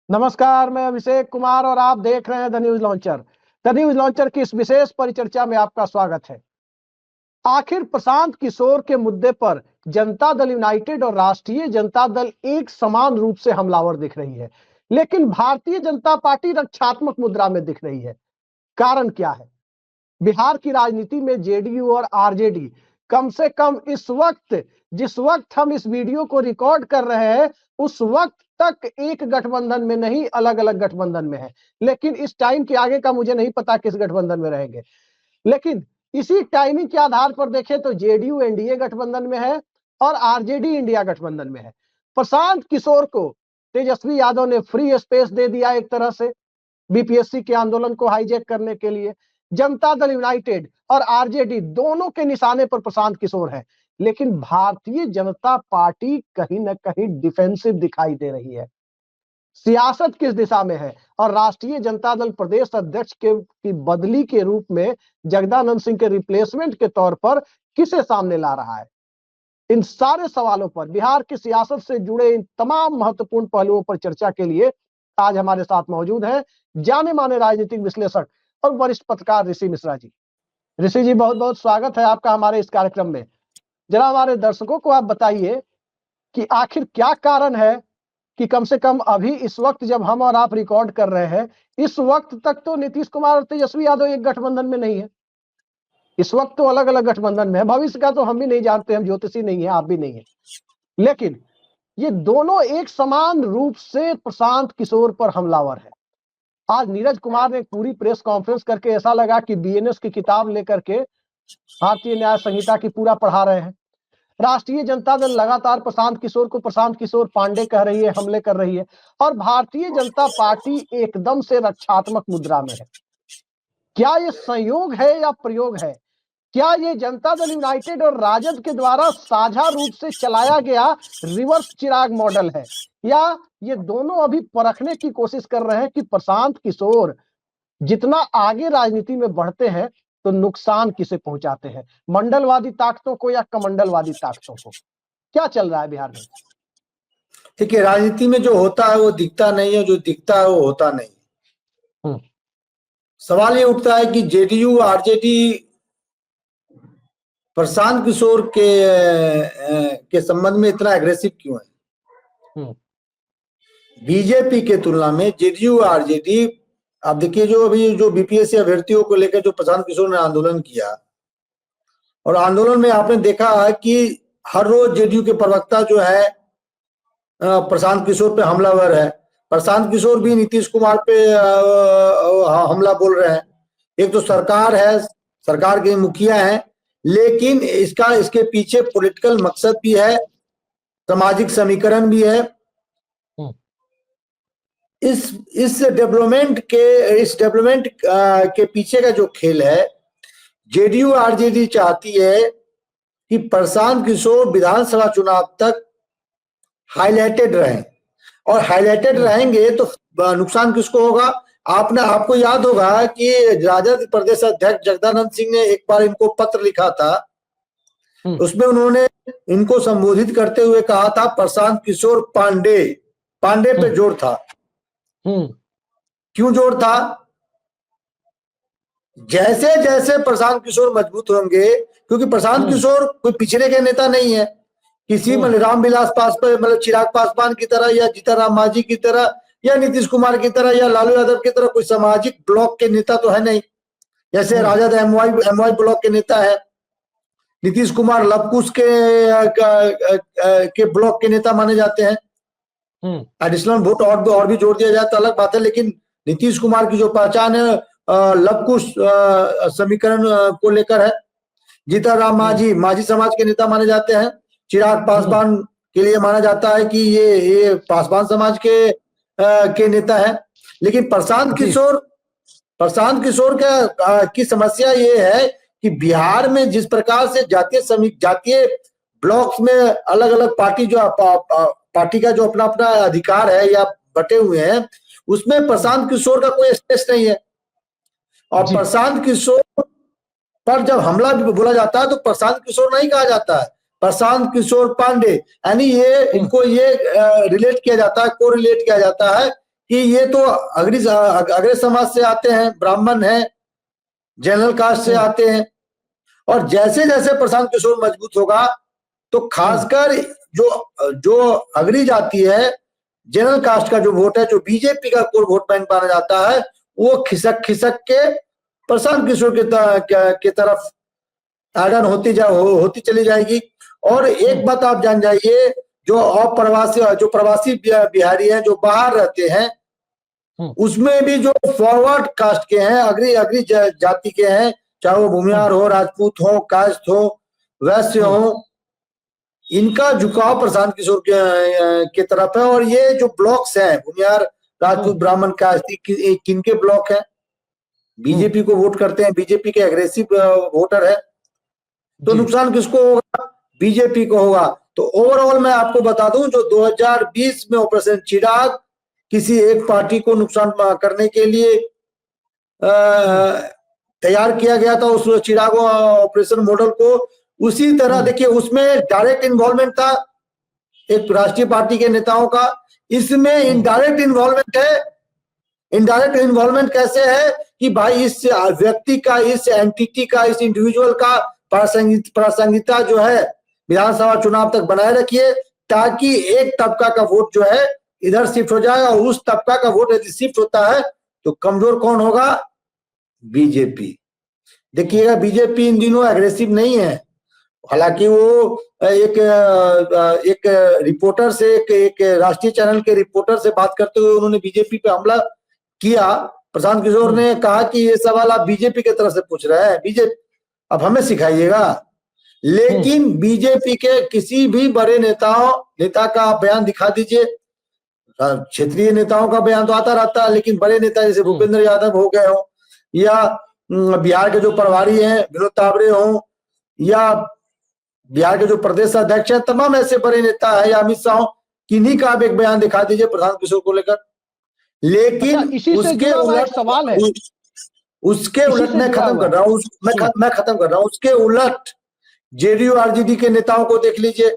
नमस्कार, मैं अभिषेक कुमार और आप देख रहे हैं the news launcher. The news launcher की इस विशेष परिचर्चा में आपका स्वागत है। आखिर प्रशांत किशोर के मुद्दे पर जनता दल यूनाइटेड और राष्ट्रीय जनता दल एक समान रूप से हमलावर दिख रही है, लेकिन भारतीय जनता पार्टी रक्षात्मक मुद्रा में दिख रही है। कारण क्या है? बिहार की राजनीति में जेडीयू और आरजेडी कम से कम इस वक्त, जिस वक्त हम इस वीडियो को रिकॉर्ड कर रहे हैं, उस वक्त तक एक गठबंधन में नहीं, अलग अलग गठबंधन में है। लेकिन इस टाइम के आगे का मुझे नहीं पता किस गठबंधन में रहेंगे। लेकिन इसी टाइमिंग के आधार पर देखें तो जेडीयू एनडीए गठबंधन में है और आरजेडी इंडिया गठबंधन में है। प्रशांत किशोर को तेजस्वी यादव ने फ्री स्पेस दे दिया एक तरह से बीपीएससी के आंदोलन को हाईजैक करने के लिए। जनता दल यूनाइटेड और आरजेडी दोनों के निशाने पर प्रशांत किशोर है, लेकिन भारतीय जनता पार्टी कहीं ना कहीं डिफेंसिव दिखाई दे रही है। सियासत किस दिशा में है और राष्ट्रीय जनता दल प्रदेश अध्यक्ष की बदली के रूप में जगदानंद सिंह के रिप्लेसमेंट के तौर पर किसे सामने ला रहा है? इन सारे सवालों पर, बिहार की सियासत से जुड़े इन तमाम महत्वपूर्ण पहलुओं पर चर्चा के लिए आज हमारे साथ मौजूद हैं जाने माने राजनीतिक विश्लेषक और वरिष्ठ पत्रकार ऋषि मिश्रा जी। ऋषि जी, बहुत बहुत स्वागत है आपका हमारे इस कार्यक्रम में। जरा हमारे दर्शकों को आप बताइए कि आखिर क्या कारण है कि कम से कम अभी इस वक्त जब हम और आप रिकॉर्ड कर रहे हैं, इस वक्त तक तो नीतीश कुमार और तेजस्वी यादव एक गठबंधन में नहीं है। इस वक्त तो अलग अलग गठबंधन में है। भविष्य का तो हम भी नहीं जानते, हम ज्योतिषी नहीं है, आप भी नहीं है। लेकिन ये दोनों एक समान रूप से प्रशांत किशोर पर हमलावर है। आज नीरज कुमार ने एक पूरी प्रेस कॉन्फ्रेंस करके ऐसा लगा कि बीएनएस की किताब लेकर के भारतीय न्याय संहिता की पूरा पढ़ा रहे हैं। राष्ट्रीय जनता दल लगातार प्रशांत किशोर को प्रशांत किशोर पांडे कह रही है, हमले कर रही है, और भारतीय जनता पार्टी एकदम से रक्षात्मक मुद्रा में है। क्या ये संयोग है या प्रयोग है? क्या ये जनता दल यूनाइटेड और राजद के द्वारा साझा रूप से चलाया गया रिवर्स चिराग मॉडल है, या ये दोनों अभी परखने की कोशिश कर रहे हैं कि प्रशांत किशोर जितना आगे राजनीति में बढ़ते हैं तो नुकसान किसे पहुंचाते हैं, मंडलवादी ताकतों को या कमंडलवादी ताकतों को? क्या चल रहा है बिहार में? देखिए, राजनीति में जो होता है वो दिखता नहीं है, जो दिखता है वो होता नहीं। सवाल ये उठता है कि जेडीयू आरजेडी प्रशांत किशोर के संबंध में इतना एग्रेसिव क्यों है? बीजेपी के तुलना में जेडीयू आरजेडी, आप देखिए, जो अभी जो बीपीएससी अभ्यर्थियों को लेकर जो प्रशांत किशोर ने आंदोलन किया, और आंदोलन में आपने देखा है कि हर रोज जेडीयू के प्रवक्ता जो है प्रशांत किशोर पे हमलावर है। प्रशांत किशोर भी नीतीश कुमार पे हमला बोल रहे हैं। एक तो सरकार है, सरकार के मुखिया हैं, लेकिन इसके पीछे पॉलिटिकल मकसद भी है, सामाजिक समीकरण भी है। इस डेवलपमेंट के पीछे का जो खेल है, जेडीयू आरजेडी चाहती है कि प्रशांत किशोर विधानसभा चुनाव तक हाईलाइटेड रहें, और हाईलाइटेड रहेंगे तो नुकसान किसको होगा? आपको याद होगा कि राजद प्रदेश अध्यक्ष जगदानंद सिंह ने एक बार इनको पत्र लिखा था। उसमें उन्होंने इनको संबोधित करते हुए कहा था प्रशांत किशोर पांडे पे जोर था। क्यों जोर था? जैसे जैसे प्रशांत किशोर मजबूत होंगे, क्योंकि प्रशांत किशोर कोई पिछड़े के नेता नहीं है, किसी रामविलास पासवान, मतलब चिराग पासवान की तरह, या जीतनराम मांझी की तरह, या नीतीश कुमार की तरह, या लालू यादव की तरह कोई सामाजिक ब्लॉक के नेता तो है नहीं। जैसे राजद एमवाई ब्लॉक के नेता है, नीतीश कुमार लवकुश के ब्लॉक के नेता माने जाते हैं। एडिशनल वोट और भी जोड़ दिया जाए तो अलग बात है, लेकिन नीतीश कुमार की जो पहचान है लवकुश समीकरण को लेकर है। जीतनराम मांझी समाज के नेता माने जाते हैं। चिराग पासवान के लिए माना जाता है कि ये पासवान समाज के नेता है। लेकिन प्रशांत किशोर की समस्या ये है कि बिहार में जिस प्रकार से जातीय ब्लॉक्स में अलग अलग पार्टी का जो अपना अपना अधिकार है या बटे हुए हैं, उसमें प्रशांत किशोर का कोई स्पेस नहीं है। और प्रशांत किशोर पर जब हमला भी बोला जाता है तो प्रशांत किशोर नहीं कहा जाता है, प्रशांत किशोर पांडे, यानी इनको रिलेट किया जाता है, को रिलेट किया जाता है कि ये तो अग्र समाज से आते हैं, ब्राह्मण हैं, जनरल कास्ट से आते हैं, और जैसे जैसे प्रशांत किशोर मजबूत होगा तो खासकर जो अग्री जाति है, जनरल कास्ट का जो वोट है, जो बीजेपी का कोर वोट बैंक माना जाता है, वो खिसक खिसक के प्रशांत किशोर की तरफ ऐड होती चली जाएगी। और एक बात आप जान जाइए, जो प्रवासी बिहारी हैं, जो बाहर रहते हैं, उसमें भी जो फॉरवर्ड कास्ट के हैं, अग्री जाति के हैं, चाहे वो भूमिहार हो, राजपूत हो, कास्ट हो, वैश्य हो, इनका झुकाव प्रशांत किशोर के तरफ है। और ये जो ब्लॉक्स हैं, भूमिहार, राजपूत, ब्राह्मण, कास्ट, किनके ब्लॉक हैं? बीजेपी को वोट करते हैं, बीजेपी के एग्रेसिव वोटर है, तो नुकसान किसको होगा? बीजेपी को होगा। तो ओवरऑल मैं आपको बता दूं, जो 2020 में ऑपरेशन चिराग किसी एक पार्टी को नुकसान करने के लिए तैयार किया गया था, उस चिराग ऑपरेशन मॉडल को, उसी तरह देखिए उसमें डायरेक्ट इन्वॉल्वमेंट था एक राष्ट्रीय पार्टी के नेताओं का, इसमें इनडायरेक्ट इन्वॉल्वमेंट है। इनडायरेक्ट इन्वॉल्वमेंट कैसे है कि भाई इस व्यक्ति का, इस एंटिटी का, इस इंडिविजुअल का प्रासंगिकता जो है विधानसभा चुनाव तक बनाए रखिए, ताकि एक तबका का वोट जो है इधर शिफ्ट हो जाए, और उस तबका का वोट यदि शिफ्ट होता है तो कमजोर कौन होगा? बीजेपी। देखिएगा बीजेपी इन दिनों एग्रेसिव नहीं है, हालांकि वो एक रिपोर्टर से, एक राष्ट्रीय चैनल के रिपोर्टर से बात करते हुए उन्होंने बीजेपी पे हमला किया। प्रशांत किशोर ने कहा कि ये सवाल आप बीजेपी की तरफ से पूछ रहे हैं, बीजेपी अब हमें सिखाइएगा। लेकिन बीजेपी के किसी भी बड़े नेता का बयान दिखा दीजिए, क्षेत्रीय नेताओं का बयान तो आता रहता है, लेकिन बड़े नेता जैसे भूपेंद्र यादव हो गए हो, या बिहार के जो प्रभारी हैं विनोद तावड़े हो, या बिहार के जो प्रदेश अध्यक्ष हैं, तमाम ऐसे बड़े नेता है, या अमित शाह, किन्हीं का आप एक बयान दिखा दीजिए प्रशांत किशोर को लेकर। लेकिन उसके उलट सवाल है, उसके उलट मैं खत्म कर रहा हूँ, मैं खत्म कर रहा हूँ, उसके उलट जेडीयू आरजेडी के नेताओं को देख लीजिए,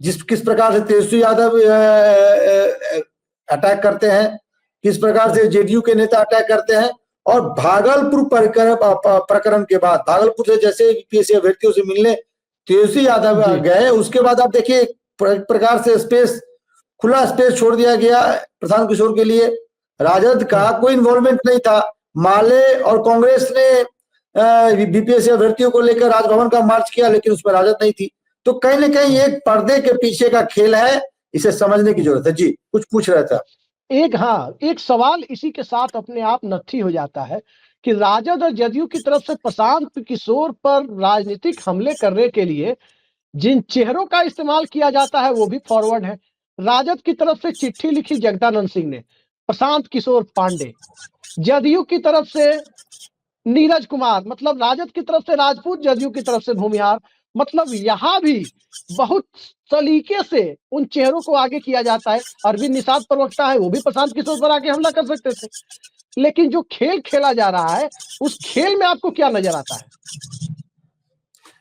किस प्रकार से तेजस्वी यादव अटैक करते हैं, किस प्रकार से जेडीयू के नेता अटैक करते हैं। और भागलपुर प्रकरण के बाद, भागलपुर से जैसे यूपीएससी अभ्यर्थियों से मिलने तेजस्वी यादव गए, उसके बाद आप देखिए एक प्रकार से खुला स्पेस छोड़ दिया गया प्रशांत किशोर के लिए। राजद का कोई इन्वॉल्वमेंट नहीं था, माले और कांग्रेस ने बीपीएससी अभ्यर्थियों को लेकर राजभवन का मार्च किया, लेकिन उसमें राजद नहीं थी। तो कहीं ना कहीं एक पर्दे के पीछे का खेल है, इसे समझने की जरूरत है। जी कुछ पूछ रहा था। एक सवाल इसी के साथ अपने आप नत्थी हो जाता है कि राजद और जदयू की तरफ से प्रशांत किशोर पर राजनीतिक हमले करने के लिए जिन चेहरों का इस्तेमाल किया जाता है वो भी फॉरवर्ड है। राजद की तरफ से चिट्ठी लिखी जगदानंद सिंह ने, प्रशांत किशोर पांडे। जदयू की तरफ से नीरज कुमार, मतलब राजद की तरफ से राजपूत, जदयू की तरफ से भूमिहार। मतलब यहां भी बहुत सलीके से उन चेहरों को आगे किया जाता है। अरविंद निषाद प्रवक्ता है, वो भी प्रशांत किशोर पर आके हमला कर सकते थे, लेकिन जो खेल खेला जा रहा है उस खेल में आपको क्या नजर आता है?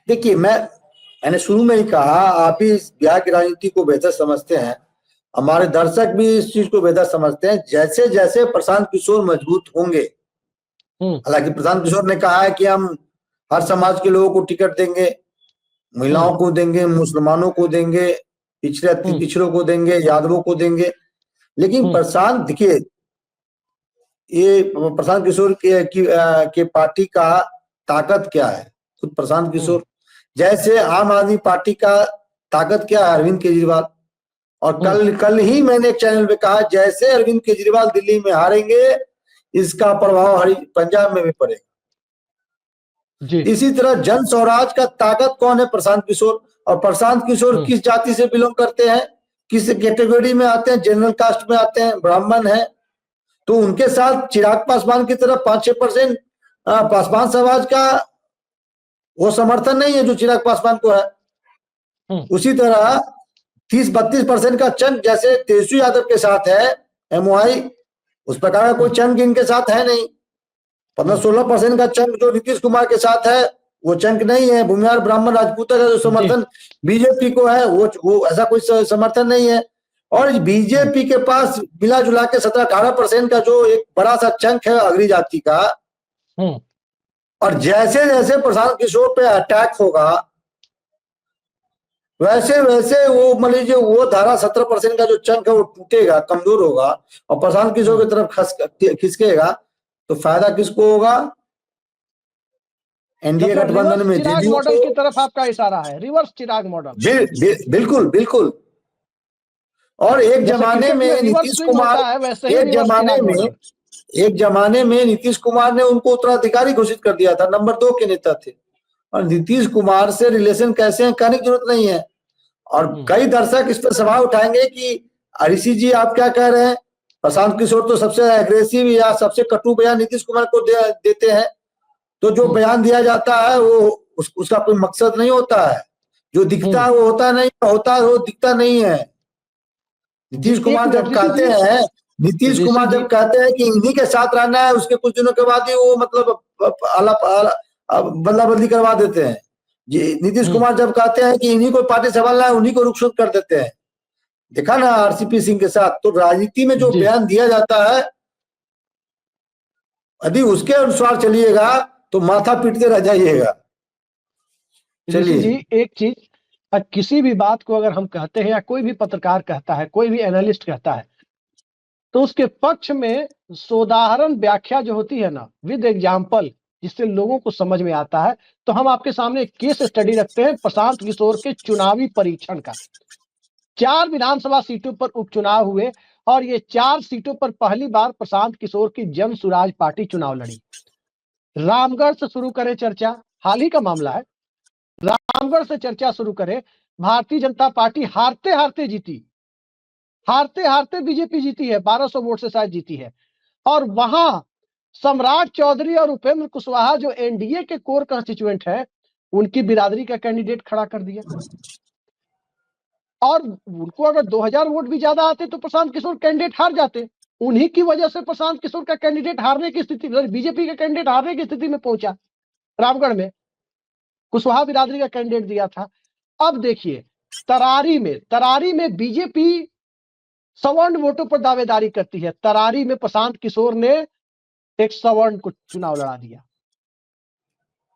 देखिए मैंने शुरू में ही कहा, आप ही बिहार की राजनीति को बेहतर समझते हैं, हमारे दर्शक भी इस चीज को बेहतर समझते हैं। जैसे जैसे प्रशांत किशोर मजबूत होंगे, हालांकि प्रशांत किशोर ने कहा है कि हम हर समाज के लोगों को टिकट देंगे, महिलाओं को देंगे, मुसलमानों को देंगे, पिछड़ों को देंगे, यादवों को देंगे। लेकिन प्रशांत, देखिए ये प्रशांत किशोर के पार्टी का ताकत क्या है, खुद प्रशांत किशोर, जैसे आम आदमी पार्टी का ताकत क्या है, अरविंद केजरीवाल। और कल ही मैंने एक चैनल पे कहा, जैसे अरविंद केजरीवाल दिल्ली में हारेंगे, इसका प्रभाव पंजाब में भी पड़ेगा। इसी तरह जन स्वराज का ताकत कौन है? प्रशांत किशोर। और प्रशांत किशोर किस जाति से बिलोंग करते हैं, किस कैटेगरी में आते हैं? जनरल कास्ट में आते हैं, ब्राह्मण है। तो उनके साथ चिराग पासवान की तरफ 5-6% पासवान समाज का वो समर्थन नहीं है जो चिराग पासवान को है। उसी तरह 30-32% का चंक जैसे तेजस्वी यादव के साथ है एमओआई, उस प्रकार का कोई चंक इनके साथ है नहीं। 15-16% का चंक जो नीतीश कुमार के साथ है वो चंक नहीं है। भूमिहार, ब्राह्मण, राजपूत का जो समर्थन बीजेपी को है वो ऐसा कोई समर्थन नहीं है। और बीजेपी के पास मिला जुला के 17-18% का जो एक बड़ा सा चंक है अगरी जाति का, और जैसे जैसे प्रशांत किशोर पे अटैक होगा वैसे वैसे वो मान लीजिए वो धारा 17% का जो चंक है वो टूटेगा, कमजोर होगा, और प्रशांत किशोर की तरफ खिसकेगा, तो फायदा किसको होगा? एनडीए गठबंधन में चिराग जेडीयू मॉडल की तरफ आपका इशारा है, रिवर्स चिराग मॉडल। बिल्कुल बिल्कुल। और एक जमाने में नीतीश कुमार, एक जमाने में नीतीश कुमार ने उनको उत्तराधिकारी घोषित कर दिया था, नंबर 2 के नेता थे, और नीतीश कुमार से रिलेशन कैसे हैं कहने की जरूरत नहीं है। और कई दर्शक इस पर सवाल उठाएंगे कि ऋषि जी आप क्या कह रहे हैं, प्रशांत किशोर तो सबसे एग्रेसिव या सबसे कटु बयान नीतीश कुमार को देते हैं, तो जो बयान दिया जाता है वो उसका कोई मकसद नहीं होता है, जो दिखता है वो होता नहीं, होता है वो दिखता नहीं है। नीतीश कुमार जब कहते हैं, नीतीश कुमार जब कहते हैं कि इन्हीं के साथ रहना है, उसके कुछ दिनों के बाद ही वो मतलब बदला बदली करवा देते हैं। नीतीश कुमार जब कहते हैं कि इन्हीं को पार्टी संभालना है, उन्हीं को रुखसत कर देते हैं। देखा ना आरसीपी सिंह के साथ। तो राजनीति में जो बयान दिया जाता है, यदि उसके अनुसार चलिएगा तो माथा पीटते रह जाइएगा। चलिए जी, एक चीज, किसी भी बात को अगर हम कहते हैं या कोई भी पत्रकार कहता है, कोई भी एनालिस्ट कहता है, तो उसके पक्ष में सोदाहरण व्याख्या जो होती है ना, विद एग्जाम्पल, जिससे लोगों को समझ में आता है। तो हम आपके सामने एक केस स्टडी रखते हैं प्रशांत किशोर के चुनावी परीक्षण का। 4 विधानसभा सीटों पर उपचुनाव हुए और ये 4 सीटों पर पहली बार प्रशांत किशोर की जन सुराज पार्टी चुनाव लड़ी। रामगढ़ से शुरू करें चर्चा, हाल ही का मामला है। रामगढ़ से चर्चा शुरू करें, भारतीय जनता पार्टी हारते हारते जीती, हारते हारते बीजेपी जीती है, 1200 वोट से शायद जीती है। और वहां सम्राट चौधरी और उपेंद्र कुशवाहा जो एनडीए के कोर कंस्टिट्यूएंट है, उनकी बिरादरी का कैंडिडेट खड़ा कर दिया। और उनको अगर 2000 वोट भी ज्यादा आते तो प्रशांत किशोर कैंडिडेट हार जाते। उन्हीं की वजह से प्रशांत किशोर का कैंडिडेट हारने की स्थिति, बीजेपी का कैंडिडेट हारने की स्थिति में पहुंचा। रामगढ़ में कुशवाहा बिरादरी का कैंडिडेट दिया था। अब देखिए तरारी में बीजेपी सवर्ण वोटों पर दावेदारी करती है। तरारी में प्रशांत किशोर ने एक सवर्ण को चुनाव लड़ा दिया।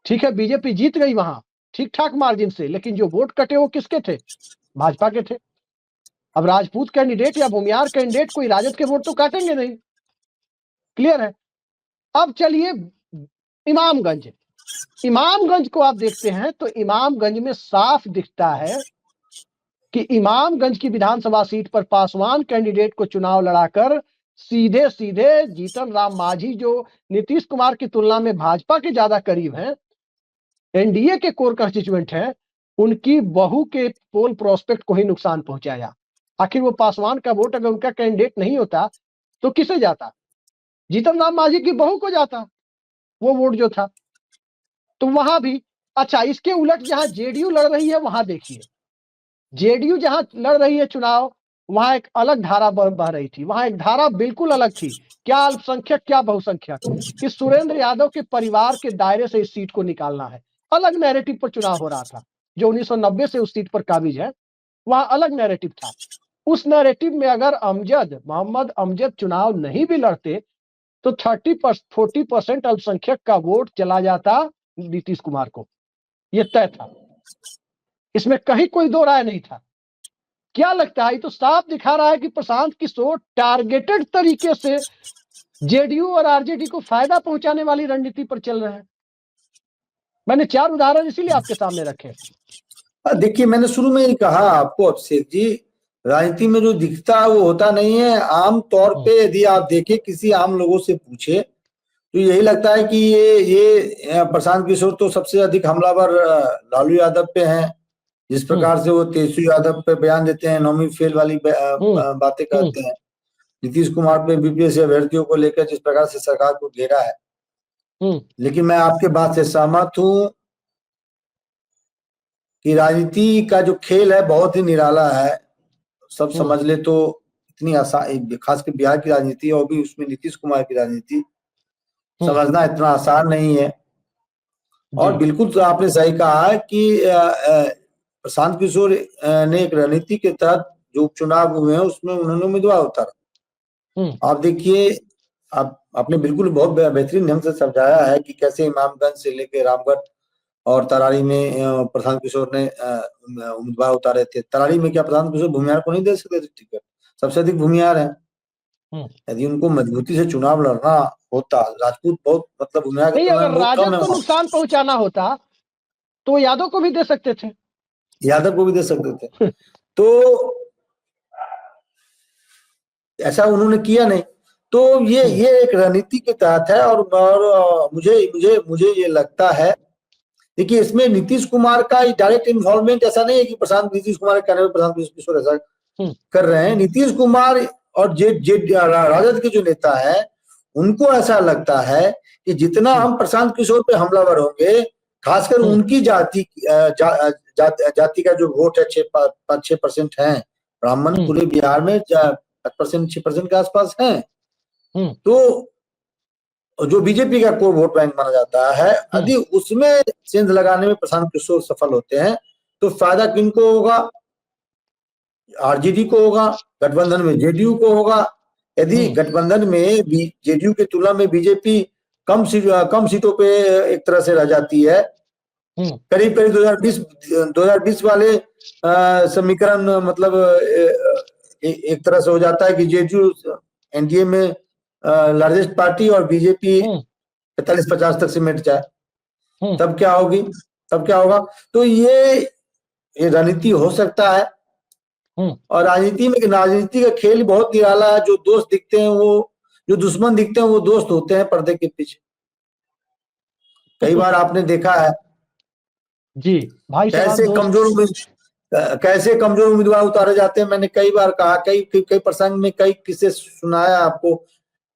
ठीक है, बीजेपी जीत गई वहां ठीक ठाक मार्जिन से, लेकिन जो वोट कटे वो किसके थे? भाजपा के थे। अब राजपूत कैंडिडेट या भूमियार कैंडिडेट कोई राजद के वोट तो काटेंगे नहीं, क्लियर है। अब चलिए इमामगंज को आप देखते हैं तो इमामगंज में साफ दिखता है कि इमामगंज की विधानसभा सीट पर पासवान कैंडिडेट को चुनाव लड़ाकर सीधे सीधे जीतन राम मांझी, जो नीतीश कुमार की तुलना में भाजपा के ज्यादा करीब हैं, एनडीए के कोर कंस्टिट्यूएंट हैं, उनकी बहू के पोल प्रोस्पेक्ट को ही नुकसान पहुंचाया। आखिर वो पासवान का वोट अगर उनका कैंडिडेट नहीं होता तो किसे जाता? जीतन राम मांझी की बहू को जाता वो वोट जो था। तो वहां भी अच्छा, इसके उलट जहां जेडीयू लड़ रही है वहां देखिए, जेडीयू जहां लड़ रही है चुनाव, वहां एक अलग धारा बह रही थी। वहां एक धारा बिल्कुल अलग थी, क्या अल्पसंख्यक क्या बहुसंख्यक। इस सुरेंद्र यादव के परिवार के दायरे से इस सीट को निकालना है। अलग नैरेटिव पर चुनाव हो रहा था। जो 1990 से उस सीट पर काबिज है, वहां अलग नैरेटिव था। उस नैरेटिव में अगर मोहम्मद अमजद चुनाव नहीं भी लड़ते तो 40% अल्पसंख्यक का वोट चला जाता नीतीश कुमार को, यह तय था। इसमें कहीं कोई दो राय नहीं था। क्या लगता है, तो साफ दिखा रहा है कि प्रशांत किशोर टारगेटेड तरीके से जेडीयू और आरजेडी को फायदा पहुंचाने वाली रणनीति पर चल रहे हैं। मैंने 4 उदाहरण इसीलिए आपके सामने रखे। देखिए, मैंने शुरू में ही कहा आपको अभिषेक जी, राजनीति में जो दिखता है वो होता नहीं है। आम तौर पे यदि आप देखें, किसी आम लोगों से पूछे तो यही लगता है कि ये प्रशांत किशोर तो सबसे अधिक हमलावर लालू यादव पे हैं। जिस प्रकार से वो तेजस्वी यादव पे बयान देते हैं, नौमी फेल वाली बातें कहते हैं। नीतीश कुमार पे बीपीएससी अभ्यर्थियों को लेकर जिस प्रकार से सरकार को घेरा है। लेकिन मैं आपके बात से सहमत हूं कि राजनीति का जो खेल है बहुत ही निराला है। सब समझ ले तो इतनी आसान, खासकर बिहार की राजनीति और भी उसमें नीतीश कुमार की राजनीति समझना इतना आसान नहीं है। और बिल्कुल तो आपने सही कहा है कि प्रशांत किशोर ने एक रणनीति के तहत जो उपचुनाव हुए हैं उसमें उन्होंने उम्मीदवार उतारा। आप देखिए, आपने बिल्कुल बहुत बेहतरीन ढंग से समझाया है कि कैसे इमामगंज से लेकर रामगढ़ और तरारी में प्रशांत किशोर ने उम्मीदवार उतारे थे। तरारी में क्या प्रशांत किशोर भूमिहार को नहीं दे सकते थे टिकट? सबसे अधिक भूमिहार है। यदि उनको मजबूती से चुनाव लड़ना होता, राजपूत बहुत मतलब भूमिहार नहीं, अगर राजद को नुकसान पहुंचाना होता तो यादव को भी दे सकते थे, यादव को भी दे सकते थे। तो ऐसा उन्होंने किया नहीं। तो ये एक रणनीति के तहत है। और मुझे ये लगता है, देखिए इसमें नीतीश कुमार का डायरेक्ट इन्वॉल्वमेंट ऐसा नहीं है कि नीतीश कुमार के कहने में प्रशांत किशोर ऐसा कर रहे हैं। नीतीश कुमार और राजद के जो नेता है उनको ऐसा लगता है कि जितना हम प्रशांत किशोर पे हमलावर होंगे, खासकर उनकी जाति का जो वोट है 5-6% है, ब्राह्मण पूरे बिहार में 6% के आसपास है, तो जो बीजेपी का कोर वोट बैंक माना जाता है, यदि उसमें सेंध लगाने में प्रशांत किशोर सफल होते हैं तो फायदा किनको होगा? आरजेडी को होगा, गठबंधन में जेडीयू को होगा। यदि गठबंधन में जेडीयू की तुलना में बीजेपी कम सीटों पे एक तरह से रह जाती है, करीब 2020 वाले समीकरण, मतलब एक तरह से हो जाता है कि जेडीयू एनडीए में लार्जेस्ट पार्टी और बीजेपी 45-50 तक सिमट जाए, तब क्या होगा? तो ये रणनीति हो सकता है। और राजनीति का खेल बहुत निराला है। जो दोस्त दिखते हैं जो दुश्मन दिखते हैं वो दोस्त होते हैं पर्दे के पीछे। कई बार आपने देखा है जी भाई, कैसे कमजोर उम्मीदवार उतारे जाते हैं। मैंने कई बार कहा, कई प्रसंग में कई किस्से सुनाया आपको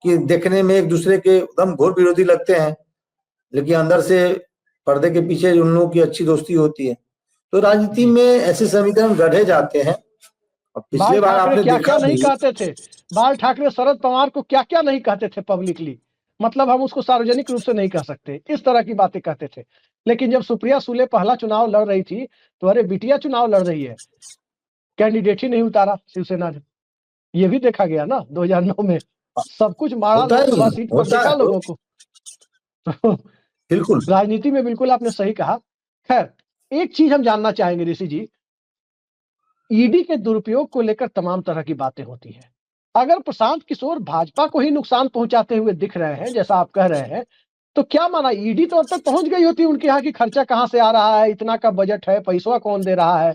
कि देखने में एक दूसरे के एकदम घोर विरोधी लगते हैं, लेकिन अंदर से पर्दे के पीछे उन लोगों की अच्छी दोस्ती होती है। तो राजनीति में ऐसे समीकरण गढ़े जाते हैं। पिछले बार आपने क्या नहीं कहते थे, बाल ठाकरे शरद पवार को क्या क्या नहीं कहते थे पब्लिकली, मतलब हम उसको सार्वजनिक रूप से नहीं कह सकते, इस तरह की बातें कहते थे। लेकिन जब सुप्रिया सुले पहला चुनाव लड़ रही थी तो अरे बिटिया चुनाव लड़ रही है, कैंडिडेट ही नहीं उतारा शिवसेना ने। ये भी देखा गया ना 2009 में, सब कुछ मारा लोकसभा सीट पर देखा लोगों को। बिल्कुल राजनीति में बिल्कुल आपने सही कहा। खैर, एक चीज हम जानना चाहेंगे ऋषि जी, ईडी के दुरुपयोग को लेकर तमाम तरह की बातें होती हैं। अगर प्रशांत किशोर भाजपा को ही नुकसान पहुंचाते हुए दिख रहे हैं जैसा आप कह रहे हैं, तो क्या माना ईडी तो अब तक पहुंच गई होती उनके यहाँ की खर्चा कहां से आ रहा है, इतना का बजट है, पैसा कौन दे रहा है,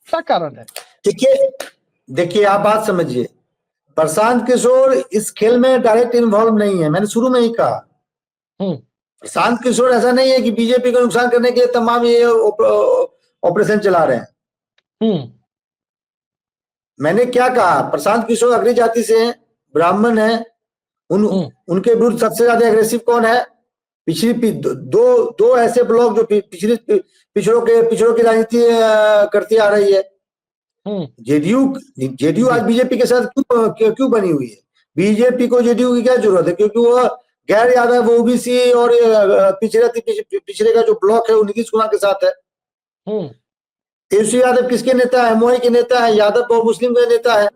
क्या कारण है? देखिए आप बात समझिए, प्रशांत किशोर इस खेल में डायरेक्ट इन्वॉल्व नहीं है। मैंने शुरू में ही कहा, प्रशांत किशोर ऐसा नहीं है कि बीजेपी को नुकसान करने के लिए तमाम ये ऑपरेशन चला रहे हैं। मैंने क्या कहा, प्रशांत किशोर अग्री जाति से हैं, ब्राह्मण हैं, उनके विरुद्ध सबसे ज्यादा एग्रेसिव कौन है? पिछली दो ऐसे ब्लॉक जो पिछड़ों की राजनीति करती आ रही है। जेडीयू आज बीजेपी के साथ क्यों बनी हुई है? बीजेपी को जेडीयू की क्या जरूरत है? क्योंकि वो गैर यादव, वो ओबीसी और पिछड़े का जो ब्लॉक है वो नीतीश कुमार के साथ है। तेजस्वी यादव किसके नेता है? एमओआई के नेता है, यादव बहु मुस्लिम के नेता है।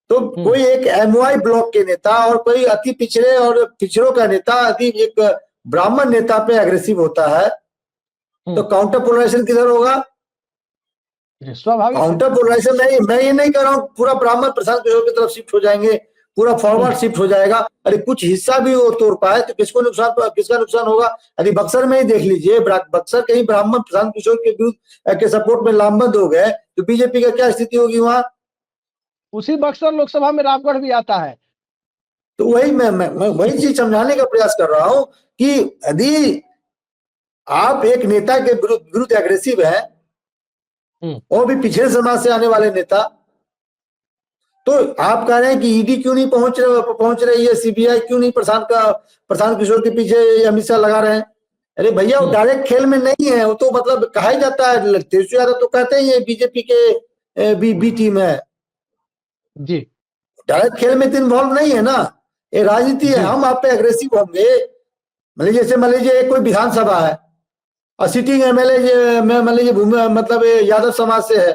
तो कोई एक एमओआई ब्लॉक के नेता और कोई अति पिछड़े और पिछड़ों का नेता यदि एक ब्राह्मण नेता पे अग्रेसिव होता है तो काउंटर पोलराइजेशन किधर होगा? स्वाभाविक काउंटर पोलराइजेशन मैं ये नहीं कह रहा हूँ पूरा ब्राह्मण प्रशांत किशोर की तरफ शिफ्ट हो जाएंगे, पूरा फॉरवर्ड शिफ्ट हो जाएगा। अरे कुछ हिस्सा भी वो तोड़ पाए तो किसका नुकसान होगा? अरे बक्सर में ही देख लीजिए, बक्सर के ही ब्राह्मण प्रशांत किशोर के विरुद्ध के सपोर्ट में लामबंद हो गए तो बीजेपी का क्या स्थिति होगी वहां? उसी बक्सर लोकसभा में रामगढ़ भी आता है। तो वही मैं वही चीज समझाने का प्रयास कर रहा हूं कि यदि आप एक नेता के विरुद्ध एग्रेसिव है और भी पिछड़े समाज से आने वाले नेता, तो आप कह रहे हैं कि ईडी क्यों नहीं पहुंच रही है, सीबीआई क्यों नहीं प्रशांत किशोर के पीछे अमित शाह लगा रहे हैं? अरे भैया वो डायरेक्ट खेल में नहीं है, वो तो मतलब कहा ही जाता है। तेजस्वी यादव तो कहते हैं ये बीजेपी के बी टीम है जी, डायरेक्ट खेल में तो इन्वॉल्व नहीं है ना, ये राजनीति है। हम आप पे अग्रेसिव होंगे, मान लीजिए कोई विधानसभा है और सिटिंग एमएलए मतलब यादव समाज से है,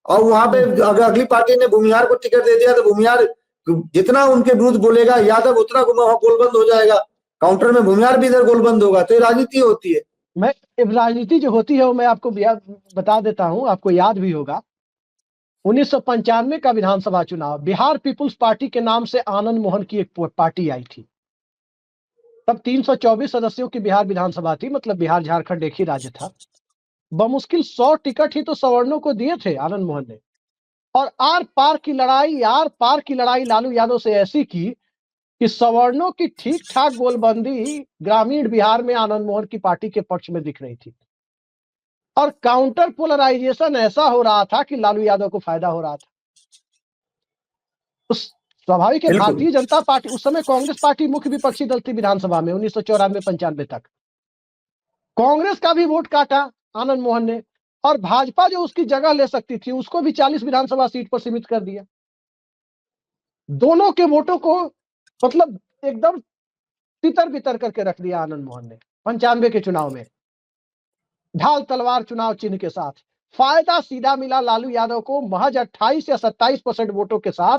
और वहां पे अगर अगली पार्टी ने भूमिहार को टिकट दे दिया तो भूमिहार जितना उनके विरुद्ध बोलेगा यादव उतना गोलबंद हो जाएगा, काउंटर में भूमिहार भी इधर गोलबंद होगा। तो ये राजनीति होती है। मैं राजनीति जो होती है वो मैं आपको बता देता हूं, आपको याद भी होगा 1995 का विधानसभा चुनाव, बिहार पीपुल्स पार्टी के नाम से आनंद मोहन की एक पार्टी आई थी। तब 324 सदस्यों की बिहार विधानसभा थी, मतलब बिहार झारखंड एक ही राज्य था। बमुश्किल 100 टिकट ही तो सवर्णों को दिए थे आनंद मोहन ने। और आर पार की लड़ाई लालू यादव से ऐसी की कि सवर्णों की ठीक ठाक गोलबंदी ग्रामीण बिहार में आनंद मोहन की पार्टी के पक्ष में दिख रही थी। और काउंटर पोलराइजेशन ऐसा हो रहा था कि लालू यादव को फायदा हो रहा था। उस स्वाभाविक है, भारतीय जनता पार्टी उस समय कांग्रेस पार्टी मुख्य विपक्षी दल थी विधानसभा में 1994-95 तक। कांग्रेस का भी वोट काटा आनंद मोहन ने, और भाजपा जो उसकी जगह ले सकती थी उसको भी 40 विधानसभा सीट पर सीमित कर दिया। दोनों के वोटों को मतलब एकदम तितर बितर करके रख दिया आनंद मोहन ने 95 के चुनाव में। ढाल तलवार चुनाव चिन्ह के साथ फायदा सीधा मिला लालू यादव को, महज 28 या 27% वोटों के साथ।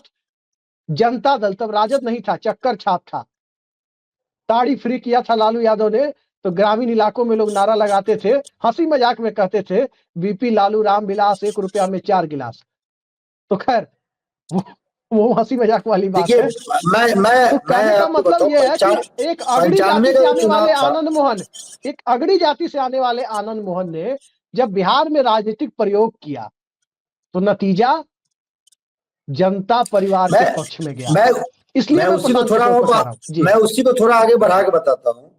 जनता दल, तब राजद नहीं था, चक्कर छाप था, ताड़ी फ्री किया था लालू यादव ने। तो ग्रामीण इलाकों में लोग नारा लगाते थे, हंसी मजाक में कहते थे बीपी लालू राम विलास 1 रुपया में 4 गिलास। तो खैर वो हंसी मजाक वाली बात है। तो कहने का मतलब ये है कि एक अगड़ी जाति से आने वाले आनंद मोहन, एक अगड़ी जाति से आने वाले आनंद मोहन ने जब बिहार में राजनीतिक प्रयोग किया तो नतीजा जनता परिवार के पक्ष में गया। इसलिए मैं उसी को थोड़ा आगे बढ़ा के बताता हूँ।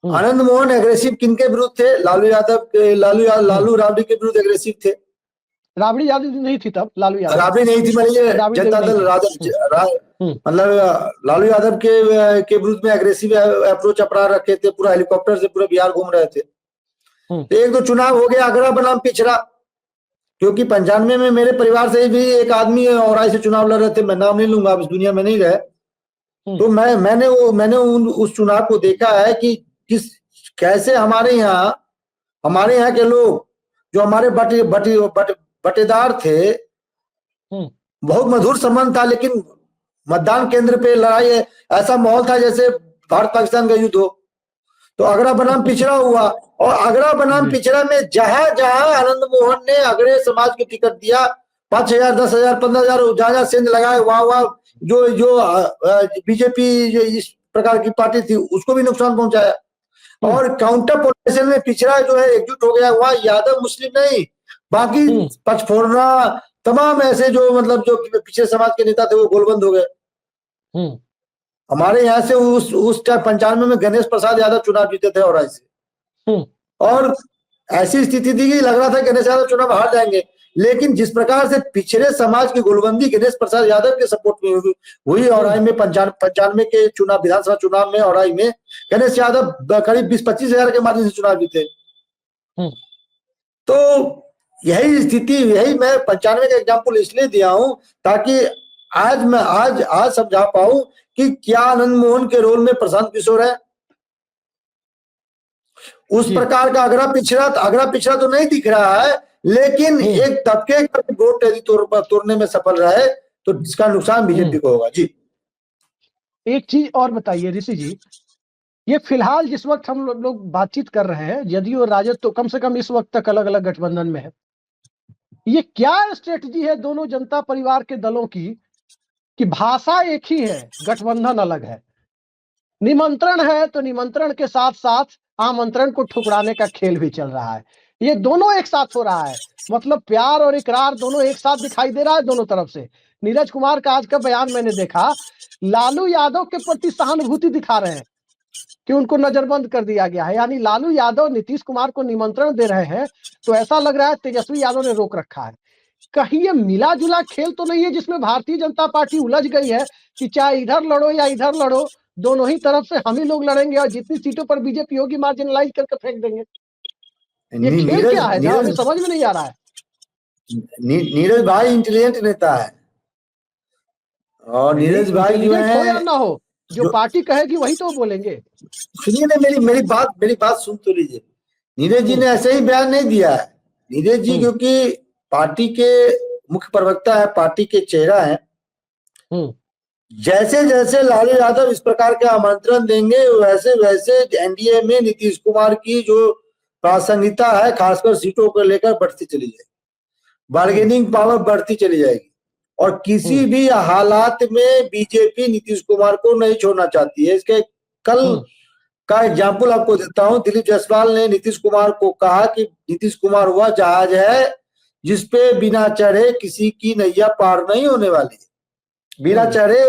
आनंद मोहन एग्रेसिव किनके विरुद्ध थे? लालू यादव के, लालू राबड़ी के विरुद्ध एग्रेसिव थे। राबड़ी यादव नहीं थी तब, लालू यादव राबड़ी नहीं थी, मतलब जनता दल मतलब लालू यादव के विरुद्ध में एग्रेसिव अप्रोच अपना रखे थे, पूरा हेलीकॉप्टर से पूरा बिहार घूम रहे थे। एक दो चुनाव हो गया, आगरा बनाम पिछड़ा, क्योंकि 95 में मेरे परिवार से भी एक आदमी औराई से चुनाव लड़ रहे थे, मैं नाम नहीं लूंगा, अब इस दुनिया में नहीं रहे। तो मैंने उस चुनाव को देखा है कि कैसे हमारे यहाँ के लोग जो हमारे बटेदार थे, बहुत मधुर संबंध था, लेकिन मतदान केंद्र पे लड़ाई ऐसा माहौल था जैसे भारत पाकिस्तान का युद्ध हो। तो आगरा बनाम पिछड़ा हुआ, और आगरा बनाम पिछड़ा में जहां जहां आनंद मोहन ने अगड़े समाज की टिकट दिया, 5,000, 10,000, 15,000 जहां सेंध लगाए, वहां जो बीजेपी इस प्रकार की पार्टी थी उसको भी नुकसान पहुंचाया। और काउंटर पोलिटिशियन में पिछड़ा जो है एकजुट हो गया, वहां यादव मुस्लिम नहीं, बाकी पचफोरना तमाम ऐसे जो मतलब जो पिछड़े समाज के नेता थे वो गोलबंद हो गए। हमारे यहाँ से उस 95 में गणेश प्रसाद यादव चुनाव जीते थे और ऐसे, और ऐसी स्थिति थी कि लग रहा था गणेश यादव चुनाव हार जाएंगे, लेकिन जिस प्रकार से पिछड़े समाज की गोलबंदी गणेश प्रसाद यादव के सपोर्ट में हुई औराई में 95 के चुनाव, विधानसभा चुनाव में औराई में गणेश यादव करीब 20-25 हजार के मार्जिन से चुनाव जीते। तो यही स्थिति, यही मैं 95 का एग्जाम्पल इसलिए दिया हूं ताकि आज मैं आज समझा पाऊं कि क्या आनंद मोहन के रोल में प्रशांत किशोर है। उस प्रकार का अगरा पिछड़ा तो नहीं दिख रहा है, लेकिन एक तबके का वोट यदि तोड़ने में सफल रहे तो इसका नुकसान बीजेपी को होगा। जी, एक चीज और बताइए ऋषि जी, ये फिलहाल जिस वक्त हम लोग बातचीत कर रहे हैं, जदयू और राजद तो कम से कम इस वक्त तक अलग अलग गठबंधन में है। ये क्या स्ट्रेटजी है दोनों जनता परिवार के दलों की कि भाषा एक ही है, गठबंधन अलग है? निमंत्रण है तो निमंत्रण के साथ साथ आमंत्रण को ठुकराने का खेल भी चल रहा है। ये दोनों एक साथ हो रहा है, मतलब प्यार और इकरार दोनों एक साथ दिखाई दे रहा है दोनों तरफ से। नीरज कुमार का आज का बयान मैंने देखा, लालू यादव के प्रति सहानुभूति दिखा रहे हैं कि उनको नजरबंद कर दिया गया है, यानी लालू यादव नीतीश कुमार को निमंत्रण दे रहे हैं तो ऐसा लग रहा है तेजस्वी यादव ने रोक रखा है। कहीं ये मिला जुला खेल तो नहीं है जिसमें भारतीय जनता पार्टी उलझ गई है कि चाहे इधर लड़ो या इधर लड़ो, दोनों ही तरफ से हम ही लोग लड़ेंगे और जितनी सीटों पर बीजेपी होगी मार्जिनलाइज करके फेंक देंगे? ये खेल क्या है जहां हमें समझ में नहीं आ रहा है। नीरज भाई इंटेलिजेंट नेता है, और नीरज भाई जो है हो या ना हो, जो पार्टी कहेगी वही तो बोलेंगे। सुनिए ना, मेरी बात सुन तो लीजिए। नीरज जी ने ऐसे ही बयान नहीं दिया है। नीरज जी क्योंकि पार्टी के मुख्य प्रवक्ता है, पार्टी के चेहरा है। जैसे जैसे लालू यादव इस प्रकार के आमंत्रण देंगे वैसे वैसे एनडीए में नीतीश कुमार की जो प्रासंगिकता है खासकर सीटों को लेकर बढ़ती चली जाएगी, बार्गेनिंग पावर बढ़ती चली जाएगी। और किसी भी हालात में बीजेपी नीतीश कुमार को नहीं छोड़ना चाहती है। इसके कल का एग्जाम्पल आपको देता हूं। दिलीप जायसवाल ने नीतीश कुमार को कहा कि नीतीश कुमार वह जहाज है जिसपे बिना चढ़े किसी की नैया पार नहीं होने वाली, बिना चढ़े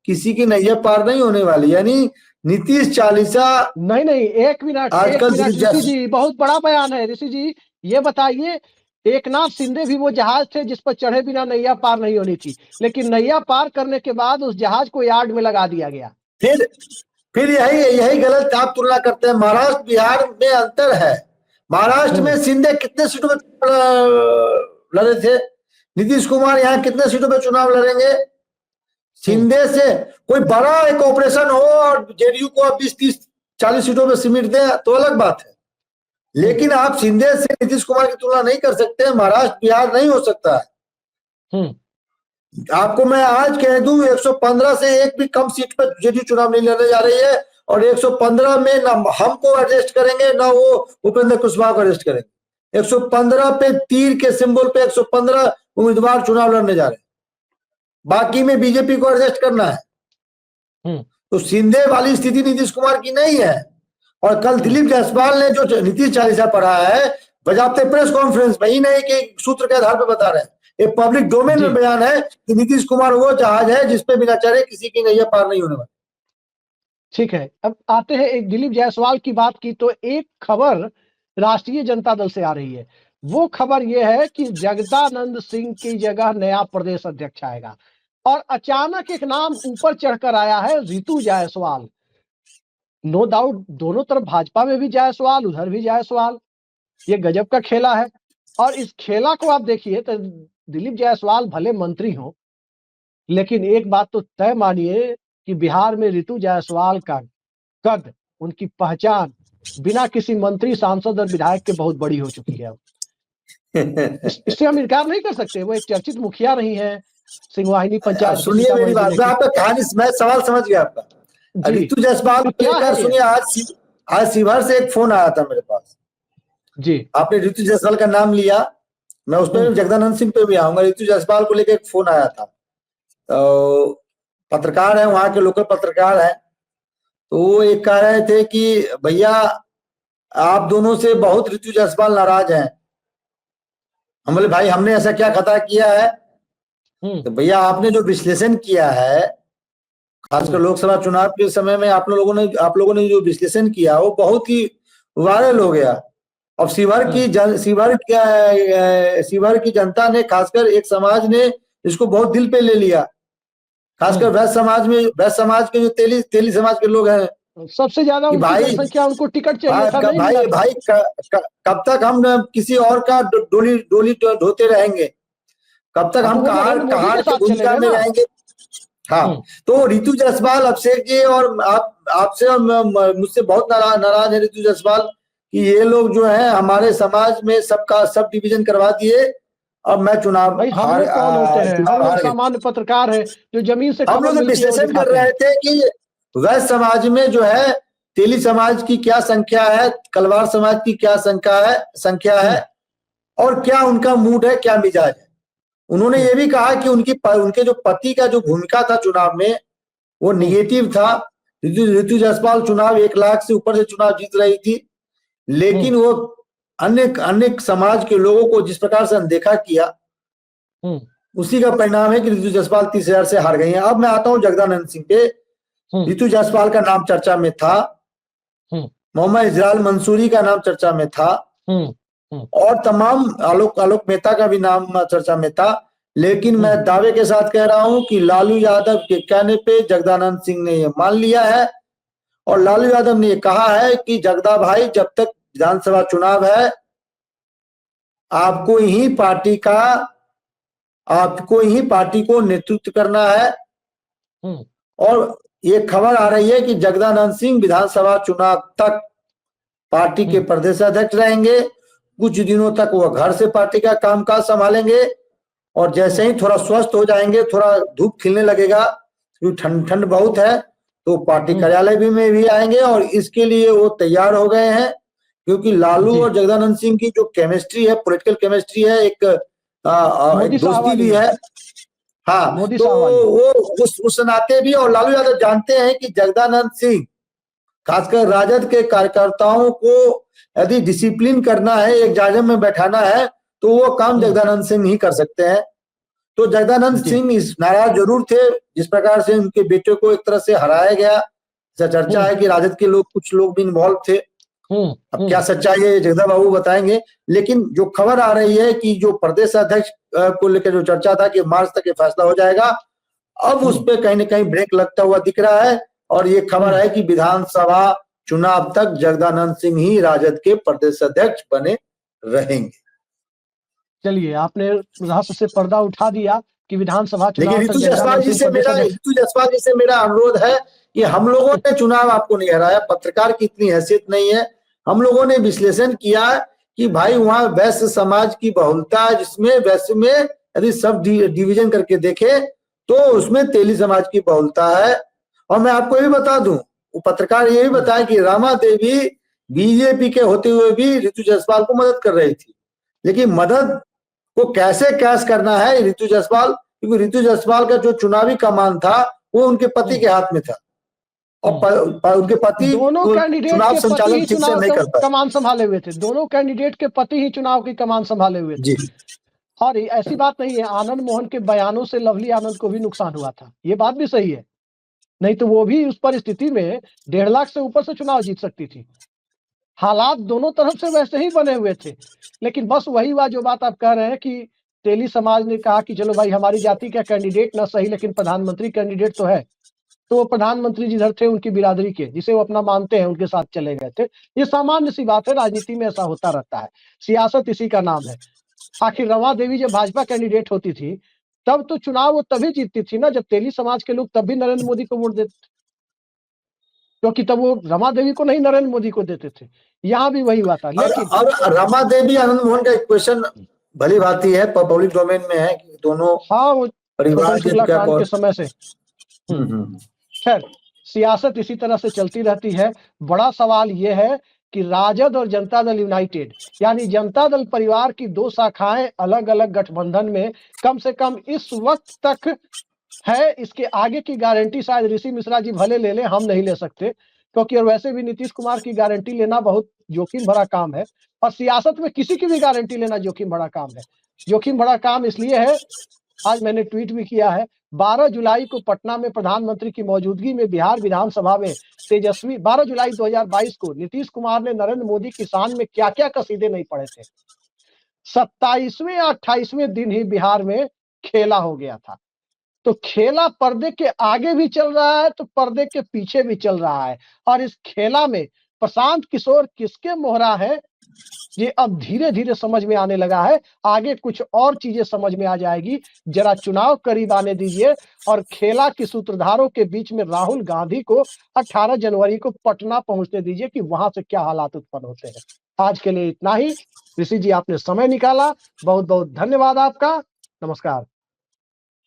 किसी की नैया पार नहीं होने वाली। यानी नीतीश चालीसा नहीं, एक मिनट ऋषि जी, बहुत बड़ा बयान है ऋषि जी। ये बताइए, एकनाथ शिंदे भी वो जहाज थे जिस पर चढ़े बिना नैया पार नहीं होनी थी, लेकिन नैया पार करने के बाद उस जहाज को यार्ड में लगा दिया गया। फिर यही गलत आप तुलना करते हैं। महाराष्ट्र बिहार में अंतर है। महाराष्ट्र में शिंदे कितने सीटों पे लड़े थे, नीतीश कुमार यहाँ कितने सीटों पे चुनाव लड़ेंगे। शिंदे से कोई बड़ा एक ऑपरेशन हो और जेडीयू को 20-30-40 सीटों पे सिमट दे तो अलग बात है, लेकिन आप शिंदे से नीतीश कुमार की तुलना नहीं कर सकते। महाराष्ट्र बिहार नहीं हो सकता है। आपको मैं आज कह दूं 115 से एक भी कम सीट पर जेडीयू चुनाव नहीं लड़ने जा रही है, और 115 में ना हमको अरेस्ट करेंगे ना वो उपेंद्र कुशवाहा को अरेस्ट करेंगे। 115 पे तीर के सिंबल पे 115 उम्मीदवार चुनाव लड़ने जा रहे हैं, बाकी में बीजेपी को अरेस्ट करना है। तो शिंदे वाली स्थिति नीतीश कुमार की नहीं है। और कल दिलीप जायसवाल ने जो नीतीश चालीसा पढ़ा है बजाते प्रेस कॉन्फ्रेंस में, ही नहीं कि सूत्र के आधार पर बता रहे हैं, एक पब्लिक डोमेन में बयान है कि नीतीश कुमार वो जहाज है जिसपे बिना चढ़े किसी की नैया पार नहीं होने वाली। ठीक है, अब आते हैं, एक दिलीप जायसवाल की बात की तो एक खबर राष्ट्रीय जनता दल से आ रही है। वो खबर यह है कि जगदानंद सिंह की जगह नया प्रदेश अध्यक्ष आएगा, और अचानक एक नाम ऊपर चढ़कर आया है, रितु जायसवाल। नो डाउट दोनों तरफ भाजपा में भी जायसवाल, उधर भी जायसवाल। ये गजब का खेला है। और इस खेला को आप देखिए तो दिलीप जायसवाल भले मंत्री हो, लेकिन एक बात तो तय मानिए कि बिहार में रितु जायसवाल का कद, उनकी पहचान बिना किसी मंत्री, सांसद और विधायक के बहुत बड़ी हो चुकी है। इससे हम इनकार नहीं कर सकते। वो एक चर्चित मुखिया रही है सिंहवाहिनी पंचायत। सुनिए मेरी बात, मैं आपका कहानी, मैं सवाल समझ गया आपका। रितु जायसवाल को लेकर सुनिए, आज शिवहर से एक फोन आया था मेरे पास जी। आपने रितु जायसवाल का नाम लिया, मैं उस पर जगदानंद सिंह पे भी आऊंगा। रितु जायसवाल को लेकर एक फोन आया था, तो पत्रकार है, वहां के लोकल पत्रकार है, तो वो एक कह रहे थे कि भैया आप दोनों से बहुत रितु जायसवाल नाराज हैं। हम बोले भाई हमने ऐसा क्या खता किया है? तो भैया आपने जो विश्लेषण किया है, खासकर लोकसभा चुनाव के समय में आप लोगों ने जो विश्लेषण किया वो बहुत ही वायरल हो गया। अब शिवहर की जनता ने, खासकर एक समाज ने इसको बहुत दिल पे ले लिया, खासकर वैश्य समाज के जो तेली समाज के लोग हैं, सबसे ज्यादा संख्या, उनको टिकट चाहिए था। भाई कब तक हम किसी और का डोली ढोते रहेंगे? कब तक हम कहार की भूमिका में रहेंगे? हाँ, तो रितु जायसवाल, अभिषेक जी और आपसे और मुझसे बहुत नाराज है रितु जायसवाल कि ये लोग जो है हमारे समाज में सब डिवीजन करवा दिए। अब मैं चुनाव हम लोग सामान्य पत्रकार हैं जो जमीन से, हम लोग विश्लेषण कर रहे थे कि वैश्य समाज में जो है तेली समाज की क्या संख्या है, कलवार समाज की क्या संख्या है और क्या उनका मूड है, क्या मिजाज है। उन्होंने ये भी कहा कि उनके जो पति का जो भूमिका था चुनाव में वो निगेटिव था। रितु जायसवाल चुनाव 1 लाख से ऊपर से चुनाव जीत रही थी, लेकिन वो अन्य समाज के लोगों को जिस प्रकार से अनदेखा किया, उसी का परिणाम है कि रितु जायसवाल 30,000 से हार गई हैं। अब मैं आता हूं जगदानंद सिंह पे। रितु जायसवाल का नाम चर्चा में था, मोहम्मद इजराइल मंसूरी का नाम चर्चा में था, और तमाम आलोक मेहता का भी नाम चर्चा में था। लेकिन मैं दावे के साथ कह रहा हूं कि लालू यादव के कहने पे जगदानंद सिंह ने यह मान लिया है, और लालू यादव ने यह कहा है कि जगदा भाई जब तक विधानसभा चुनाव है आपको ही पार्टी को नेतृत्व करना है। और ये खबर आ रही है कि जगदानंद सिंह विधानसभा चुनाव तक पार्टी के प्रदेश अध्यक्ष रहेंगे। कुछ दिनों तक वो घर से पार्टी का कामकाज संभालेंगे और जैसे ही थोड़ा स्वस्थ हो जाएंगे, थोड़ा धूप खिलने लगेगा, क्योंकि ठंड ठंड बहुत है, तो पार्टी कार्यालय में भी आएंगे और इसके लिए वो तैयार हो गए हैं। क्योंकि लालू और जगदानंद सिंह की जो केमिस्ट्री है, पॉलिटिकल केमिस्ट्री है, एक दोस्ती भी है। हाँ, तो वो उस नाते भी, और लालू यादव जानते हैं कि जगदानंद सिंह खासकर राजद के कार्यकर्ताओं को यदि डिसिप्लिन करना है, एक जाजम में बैठाना है, तो वो काम जगदानंद सिंह ही कर सकते हैं। तो जगदानंद सिंह नाराज जरूर थे जिस प्रकार से उनके बेटे को एक तरह से हराया गया। चर्चा है कि राजद के लोग, कुछ लोग भी इन्वॉल्व थे। अब क्या सच्चाई है जगदा बाबू बताएंगे, लेकिन जो खबर आ रही है कि जो प्रदेश अध्यक्ष को लेकर जो चर्चा था कि मार्च तक ये फैसला हो जाएगा, अब उस पे कहीं ना कहीं ब्रेक लगता हुआ दिख रहा है। और ये खबर है कि विधानसभा चुनाव तक जगदानंद सिंह ही राजद के प्रदेश अध्यक्ष बने रहेंगे। चलिए, आपने रहस्य से पर्दा उठा दिया कि विधानसभा चुनाव। लेकिन ऋतु जायसवाल जी से मेरा अनुरोध है कि हम लोगों ने चुनाव आपको नहीं हराया, पत्रकार की इतनी हैसियत नहीं है। हम लोगों ने विश्लेषण किया कि भाई वहां वैश्य समाज की बहुलता है, जिसमें वैश्य में यदि सब डिवीजन करके देखे तो उसमें तेली समाज की बहुलता है। और मैं आपको ये बता दूं, वो पत्रकार ये भी बताया कि रमा देवी बीजेपी के होते हुए भी ऋतु जायसवाल को मदद कर रही थी, लेकिन मदद को कैसे कैश करना है ऋतु जायसवाल, क्योंकि ऋतु जायसवाल का जो चुनावी कमान था वो उनके पति के हाथ में था और उनके पति दोनों कैंडिडेट चुनाव संचालन ठीक से नहीं कर पाए, कमान संभाले हुए थे। दोनों कैंडिडेट के पति ही चुनाव की कमान संभाले हुए थे। और ऐसी बात नहीं है, आनंद मोहन के बयानों से लवली आनंद को भी नुकसान हुआ था, ये बात भी सही है। नहीं तो वो भी उस परिस्थिति में 1.5 लाख से ऊपर से चुनाव जीत सकती थी। हालात दोनों तरफ से वैसे ही बने हुए थे। लेकिन बस वही बात जो बात आप कह रहे हैं कि तेली समाज ने कहा कि चलो भाई हमारी जाति का कैंडिडेट ना सही लेकिन प्रधानमंत्री कैंडिडेट तो है, तो वो प्रधानमंत्री जिधर थे उनकी बिरादरी के, जिसे वो अपना मानते हैं, उनके साथ चले गए थे। ये सामान्य सी बात है, राजनीति में ऐसा होता रहता है, सियासत इसी का नाम है। आखिर रमा देवी जब भाजपा कैंडिडेट होती थी तब तो चुनाव वो तभी जीतती थी ना जब तेली समाज के लोग तब भी नरेंद्र मोदी को वोट देते, क्योंकि तब वो रमा देवी को नहीं नरेंद्र मोदी को देते थे। यहाँ भी वही हुआ था। लेकिन और रमा देवी आनंद मोहन का इक्वेशन भली भांति है, पब्लिक डोमेन में है कि दोनों वो परिवार के समय से। खैर, सियासत इसी तरह से चलती रहती है। बड़ा सवाल यह है कि राजद और जनता दल यूनाइटेड, यानी जनता दल परिवार की दो शाखाएं अलग अलग गठबंधन में कम से कम इस वक्त तक है। इसके आगे की गारंटी शायद ऋषि मिश्रा जी भले ले लें, हम नहीं ले सकते, क्योंकि और वैसे भी नीतीश कुमार की गारंटी लेना बहुत जोखिम भरा काम है। और सियासत में किसी की भी गारंटी लेना जोखिम भरा काम है। जोखिम भरा काम इसलिए है, आज मैंने ट्वीट भी किया है, 12 जुलाई को पटना में प्रधानमंत्री की मौजूदगी में बिहार विधानसभा में तेजस्वी 12 जुलाई 2022 को नीतीश कुमार ने नरेंद्र मोदी की शान में क्या क्या कसीदे नहीं पढ़े थे। 27वें या 28वें दिन ही बिहार में खेला हो गया था। तो खेला पर्दे के आगे भी चल रहा है तो पर्दे के पीछे भी चल रहा है। और इस खेला में प्रशांत किशोर किसके मोहरा है, ये अब धीरे धीरे समझ में आने लगा है। आगे कुछ और चीजें समझ में आ जाएगी। जरा चुनाव करीब आने दीजिए और खेला की सूत्रधारों के बीच में राहुल गांधी को 18 जनवरी को पटना पहुंचने दीजिए कि वहां से क्या हालात उत्पन्न होते हैं। आज के लिए इतना ही। ऋषि जी, आपने समय निकाला, बहुत बहुत धन्यवाद आपका। नमस्कार।